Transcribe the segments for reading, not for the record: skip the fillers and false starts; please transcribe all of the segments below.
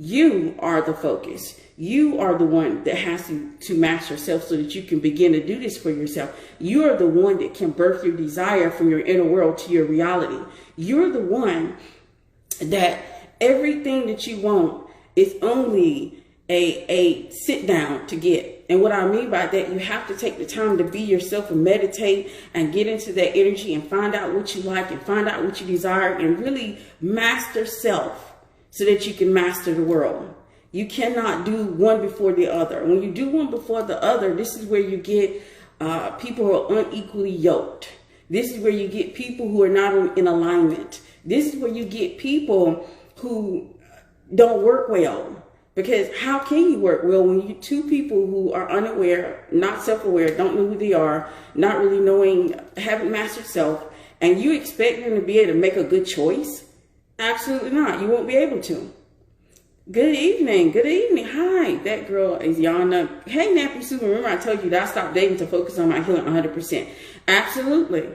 You are the focus. You are the one that has to master yourself so that you can begin to do this for yourself. You are the one that can birth your desire from your inner world to your reality. You're the one that everything that you want is only a sit down to get. And what I mean by that, you have to take the time to be yourself and meditate and get into that energy and find out what you like and find out what you desire and really master self so that you can master the world. You cannot do one before the other. When you do one before the other, this is where you get people who are unequally yoked. This is where you get people who are not in alignment. This is where you get people who don't work well. Because how can you work well when you two people who are unaware, not self-aware, don't know who they are, not really knowing, haven't mastered self, and you expect them to be able to make a good choice? Absolutely not. You won't be able to. Good evening. Good evening. Hi. That girl is Yana. Hey, Nappy Sue. Remember I told you that I stopped dating to focus on my healing 100%. Absolutely.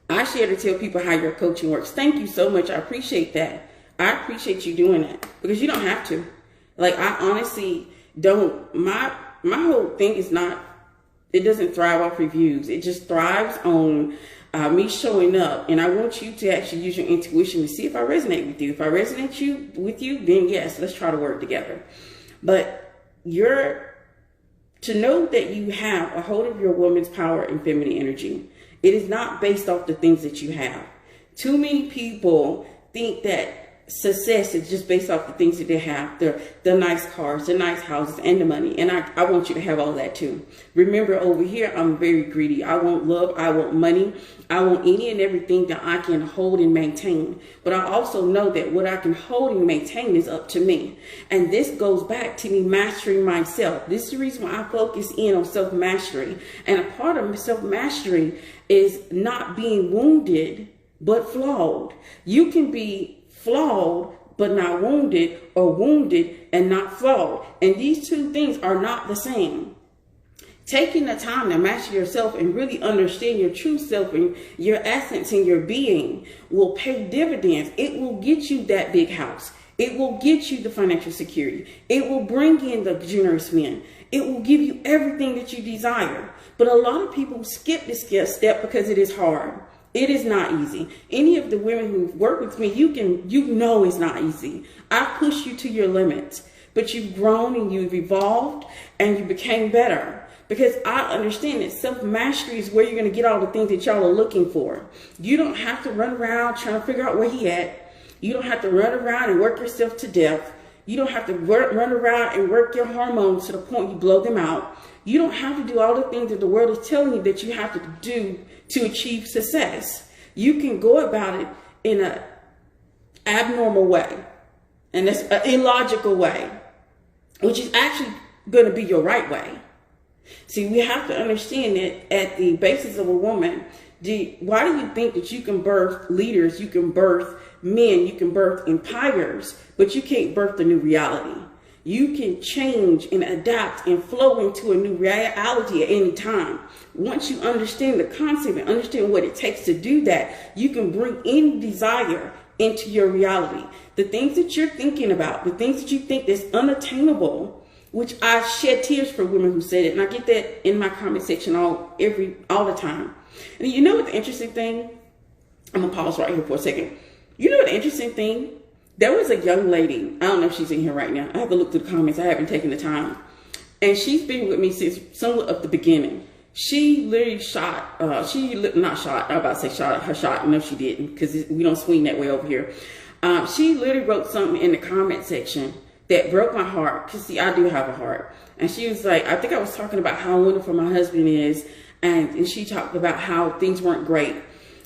I share to tell people how your coaching works. Thank you so much. I appreciate that. I appreciate you doing that because you don't have to. Like, I honestly don't. My whole thing is not, it doesn't thrive off reviews. It just thrives on me showing up, and I want you to actually use your intuition to see if I resonate with you. If I resonate with you, then yes, let's try to work together. But to know that you have a hold of your woman's power and feminine energy, it is not based off the things that you have. Too many people think that success is just based off the things that they have, the nice cars, the nice houses, and the money. And I want you to have all that too. Remember, over here, I'm very greedy. I want love. I want money. I want any and everything that I can hold and maintain. But I also know that what I can hold and maintain is up to me. And this goes back to me mastering myself. This is the reason why I focus in on self-mastery. And a part of self-mastery is not being wounded, but flawed. You can be flawed but not wounded, or wounded and not flawed. And these two things are not the same. Taking the time to master yourself and really understand your true self and your essence and your being will pay dividends. It will get you that big house. It will get you the financial security. It will bring in the generous men. It will give you everything that you desire. But a lot of people skip this step because it is hard. It is not easy. Any of the women who've worked with me, you know it's not easy. I push you to your limits, but you've grown and you've evolved and you became better. Because I understand that self-mastery is where you're going to get all the things that y'all are looking for. You don't have to run around trying to figure out where he at. You don't have to run around and work yourself to death. You don't have to run around and work your hormones to the point you blow them out. You don't have to do all the things that the world is telling you that you have to do to achieve success. You can go about it in an abnormal way, and that's an illogical way, which is actually going to be your right way. See, we have to understand that at the basis of a woman, why do you think that you can birth leaders, you can birth men, you can birth empires, but you can't birth the new reality? You can change and adapt and flow into a new reality at any time. Once you understand the concept and understand what it takes to do that, you can bring any desire into your reality. The things that you're thinking about, the things that you think that's unattainable, which I shed tears for women who said it, and I get that in my comment section all the time. And you know what the interesting thing? I'm gonna pause right here for a second. You know what the interesting thing? There was a young lady, I don't know if she's in here right now. I have to look through the comments. I haven't taken the time. And she's been with me since somewhat of the beginning. She literally shot, her shot. No, she didn't, because we don't swing that way over here. She literally wrote something in the comment section that broke my heart. Because see, I do have a heart. And she was like, I think I was talking about how wonderful my husband is. And she talked about how things weren't great.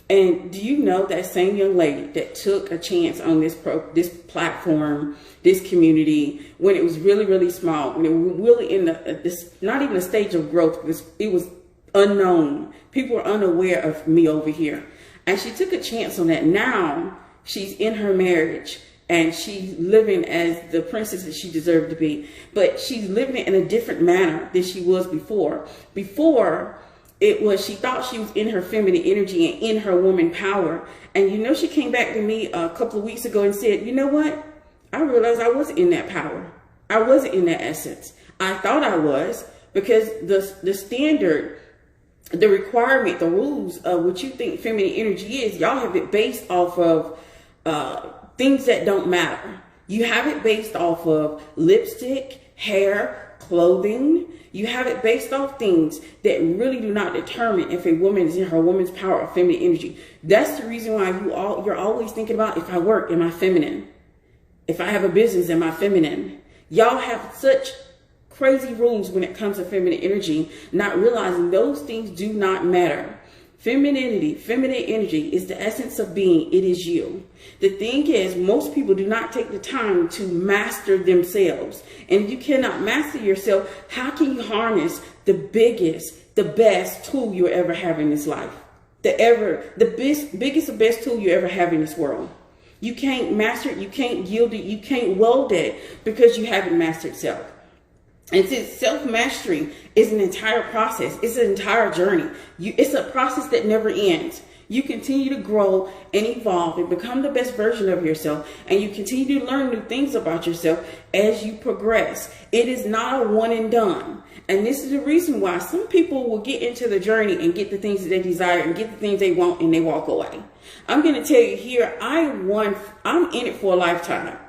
And do you know that same young lady that took a chance on this platform, this community, when it was really, really small, when it was really in not even a stage of growth, it was unknown. People were unaware of me over here. And she took a chance on that. Now she's in her marriage and she's living as the princess that she deserved to be. But she's living it in a different manner than she was before. Before, she thought she was in her feminine energy and in her woman power. And you know, she came back to me a couple of weeks ago and said, you know what? I realized I wasn't in that power. I wasn't in that essence. I thought I was, because the standard, the requirement, the rules of what you think feminine energy is, y'all have it based off of things that don't matter. You have it based off of lipstick, hair, clothing. You have it based off things that really do not determine if a woman is in her woman's power or feminine energy. That's the reason why you're always thinking about, if I work, am I feminine? If I have a business, am I feminine? Y'all have such crazy rules when it comes to feminine energy, not realizing those things do not matter. Femininity, feminine energy is the essence of being. It is you. The thing is, most people do not take the time to master themselves. And if you cannot master yourself, how can you harness the biggest, the best tool you ever have in this life? The biggest and best tool you ever have in this world. You can't master it. You can't yield it. You can't weld it because you haven't mastered self. And since self-mastery is an entire process, it's an entire journey. It's a process that never ends. You continue to grow and evolve and become the best version of yourself. And you continue to learn new things about yourself as you progress. It is not a one and done. And this is the reason why some people will get into the journey and get the things that they desire and get the things they want, and they walk away. I'm going to tell you here, I'm in it for a lifetime.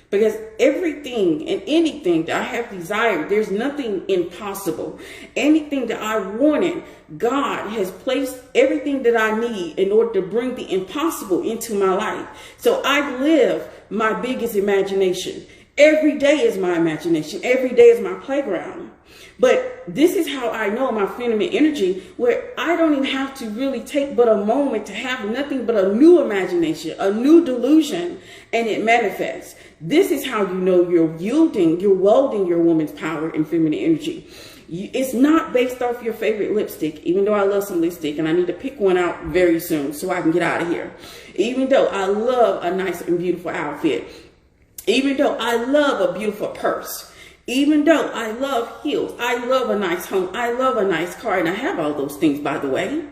Because everything and anything that I have desired, there's nothing impossible. Anything that I wanted, God has placed everything that I need in order to bring the impossible into my life. So I live my biggest imagination. Every day is my imagination. Every day is my playground. But this is how I know my feminine energy, where I don't even have to really take but a moment to have nothing but a new imagination, a new delusion, and it manifests. This is how you know you're yielding, you're welding your woman's power and feminine energy. It's not based off your favorite lipstick, even though I love some lipstick and I need to pick one out very soon so I can get out of here. Even though I love a nice and beautiful outfit. Even though I love a beautiful purse. Even though I love heels, I love a nice home, I love a nice car, and I have all those things, by the way.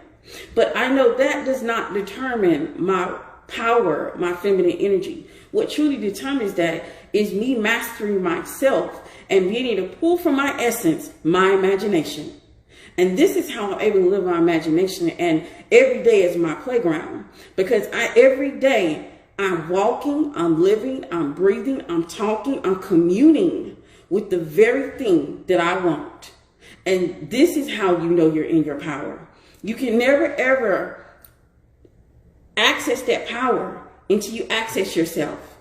But I know that does not determine my power, my feminine energy. What truly determines that is me mastering myself and being able to pull from my essence, my imagination. And this is how I'm able to live my imagination, and every day is my playground. Because every day I'm walking, I'm living, I'm breathing, I'm talking, I'm communing with the very thing that I want. And this is how you know you're in your power. You can never, ever access that power until you access yourself.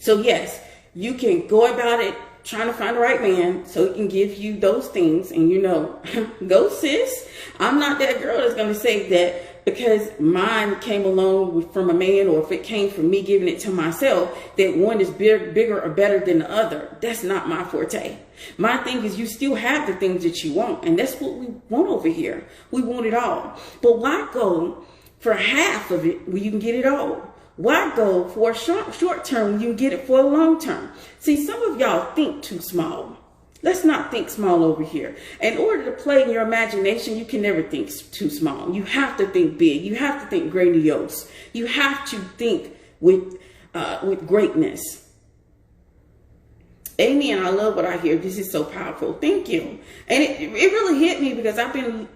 So yes, you can go about it trying to find the right man so he can give you those things. And you know, go sis. I'm not that girl that's going to say that because mine came along from a man, or if it came from me giving it to myself, that one is bigger or better than the other. That's not my forte. My thing is, you still have the things that you want, and that's what we want over here. We want it all. But why go for half of it when you can get it all? Why go for a short term when you can get it for a long term? See, some of y'all think too small. Let's not think small over here. In order to play in your imagination, you can never think too small. You have to think big. You have to think grandiose. You have to think with greatness. Amen. I love what I hear. This is so powerful. Thank you. And it really hit me because I've been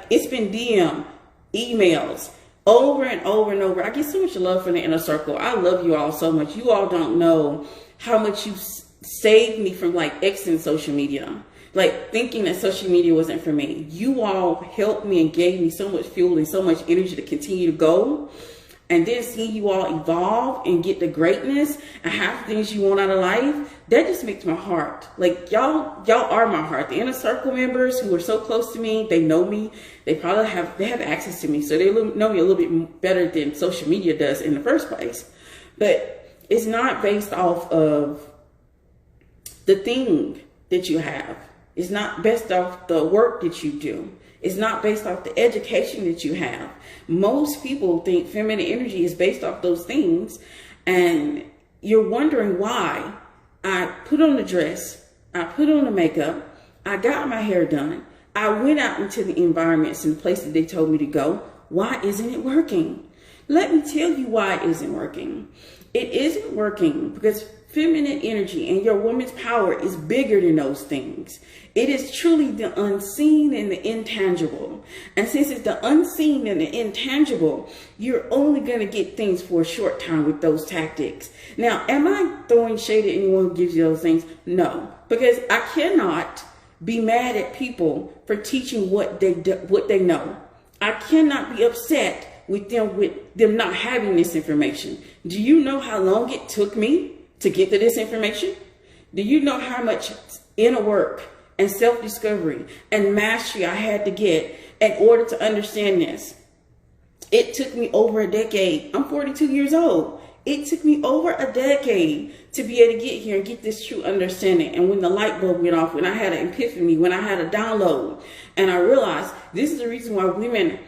it's been DM, emails, over and over and over. I get so much love from the inner circle. I love you all so much. You all don't know how much you saved me from exiting social media, thinking that social media wasn't for me. You all helped me and gave me so much fuel and so much energy to continue to go. And then seeing you all evolve and get the greatness and have things you want out of life, that just makes my heart. Y'all are my heart. The inner circle members who are so close to me, they know me. They have access to me. So they know me a little bit better than social media does in the first place. But it's not based off of the thing that you have. It's not based off the work that you do. It's not based off the education that you have. Most people think feminine energy is based off those things. And you're wondering why. I put on the dress. I put on the makeup. I got my hair done. I went out into the environments and the places they told me to go. Why isn't it working? Let me tell you why it isn't working. It isn't working because feminine energy and your woman's power is bigger than those things. It is truly the unseen and the intangible. And since it's the unseen and the intangible, you're only going to get things for a short time with those tactics. Now, am I throwing shade at anyone who gives you those things? No, because I cannot be mad at people for teaching what they know. I cannot be upset with them not having this information. Do you know how long it took me to get to this information? Do you know how much inner work and self-discovery and mastery I had to get in order to understand this? It took me over a decade. I'm 42 years old. It took me over a decade to be able to get here and get this true understanding. And when the light bulb went off, when I had an epiphany, when I had a download, and I realized this is the reason why women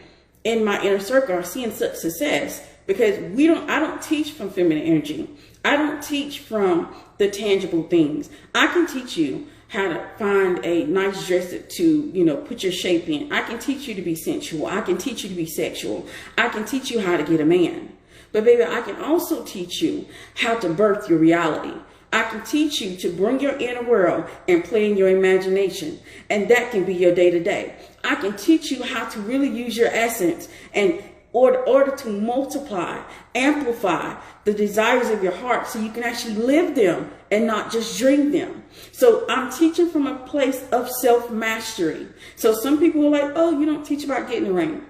in my inner circle are seeing such success, because I don't teach from feminine energy. I don't teach from the tangible things. I can teach you how to find a nice dress to, put your shape in. I can teach you to be sensual. I can teach you to be sexual. I can teach you how to get a man. But baby, I can also teach you how to birth your reality. I can teach you to bring your inner world and play in your imagination. And that can be your day-to-day. I can teach you how to really use your essence and order to multiply, amplify the desires of your heart so you can actually live them and not just dream them. So I'm teaching from a place of self-mastery. So some people are like, oh, you don't teach about getting a ring.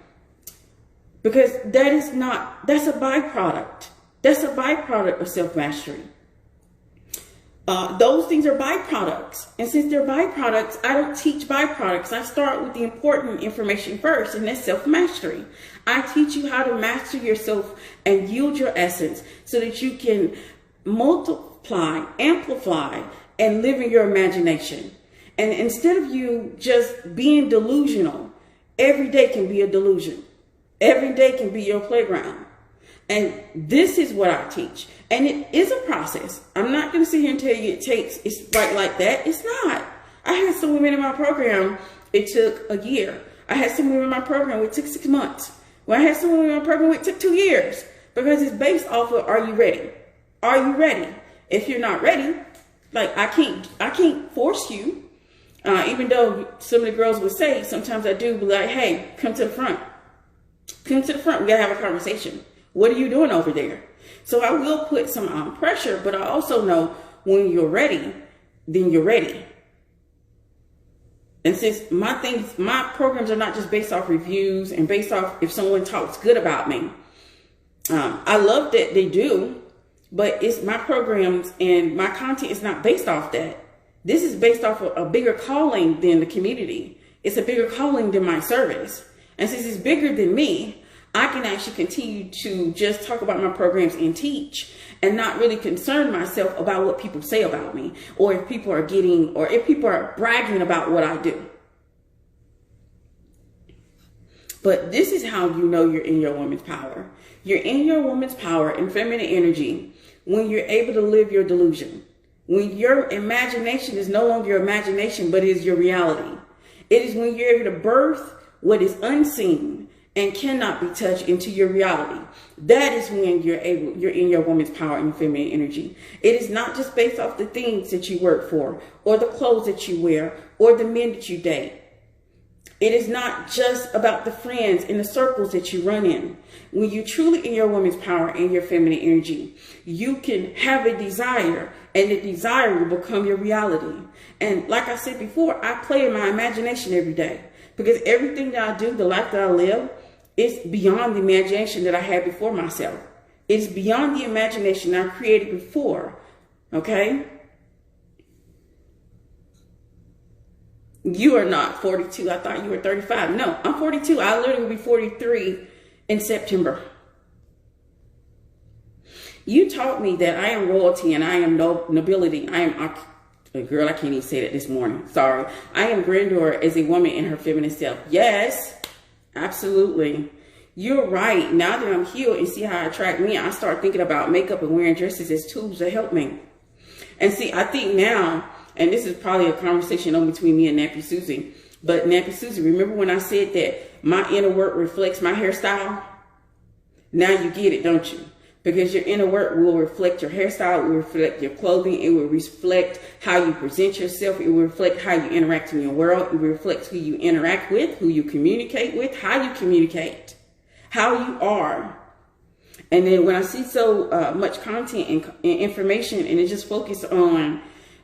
Because that's a byproduct. That's a byproduct of self-mastery. Those things are byproducts. And since they're byproducts, I don't teach byproducts. I start with the important information first, and that's self-mastery. I teach you how to master yourself and yield your essence so that you can multiply, amplify, and live in your imagination. And instead of you just being delusional, every day can be a delusion. Every day can be your playground. And this is what I teach. And it is a process. I'm not going to sit here and tell you it's right like that. It's not. I had some women in my program, it took a year. I had some women in my program, it took 6 months. When I had some women in my program, it took 2 years. Because it's based off of, are you ready? Are you ready? If you're not ready, like I can't force you. Even though some of the girls would say, sometimes I do be like, hey, come to the front. Come to the front. We got to have a conversation. What are you doing over there? So I will put some pressure, but I also know when you're ready, then you're ready. And since my programs are not just based off reviews and based off if someone talks good about me. I love that they do, but it's my programs and my content is not based off that. This is based off of a bigger calling than the community. It's a bigger calling than my service. And since it's bigger than me, I can actually continue to just talk about my programs and teach and not really concern myself about what people say about me or if people are bragging about what I do. But this is how you know you're in your woman's power. You're in your woman's power and feminine energy when you're able to live your delusion. When your imagination is no longer your imagination, but is your reality. It is when you're able to birth what is unseen and cannot be touched into your reality. That is when you're in your woman's power and feminine energy. It is not just based off the things that you work for or the clothes that you wear or the men that you date. It is not just about the friends and the circles that you run in. When you're truly in your woman's power and your feminine energy, you can have a desire and the desire will become your reality. And like I said before, I play in my imagination every day because everything that I do, the life that I live, is beyond the imagination that I had before myself. It's beyond the imagination I created before. Okay? You are not 42. I thought you were 35. No, I'm 42. I literally will be 43 in September. You taught me that I am royalty and I am nobility. I am girl, I can't even say that this morning. Sorry. I am grandeur as a woman in her feminine self. Yes, absolutely. You're right. Now that I'm healed and see how I attract men, I start thinking about makeup and wearing dresses as tools to help me. And see, I think now, and this is probably a conversation on between me and Nappy Susie, but Nappy Susie, remember when I said that my inner work reflects my hairstyle? Now you get it, don't you? Because your inner work will reflect your hairstyle, it will reflect your clothing, it will reflect how you present yourself, it will reflect how you interact in your world, it will reflect who you interact with, who you communicate with, how you communicate, how you are. And then when I see so much content and information, and it just focuses on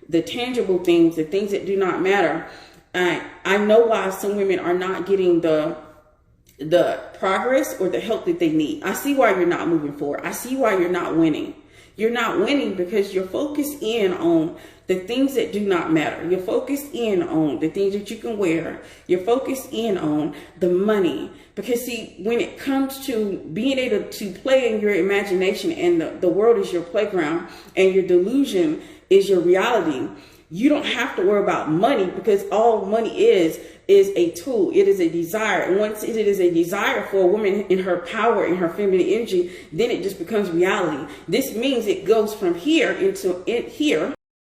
the tangible things, the things that do not matter, I know why some women are not getting the progress or the help that they need. I see why you're not moving forward. I see why you're not winning. You're not winning because you're focused in on the things that do not matter. You're focused in on the things that you can wear. You're focused in on the money. Because see, when it comes to being able to play in your imagination and the world is your playground and your delusion is your reality, you don't have to worry about money, because all money is a tool. It is a desire. And once it is a desire for a woman in her power, in her feminine energy, then it just becomes reality. This means it goes from here into here,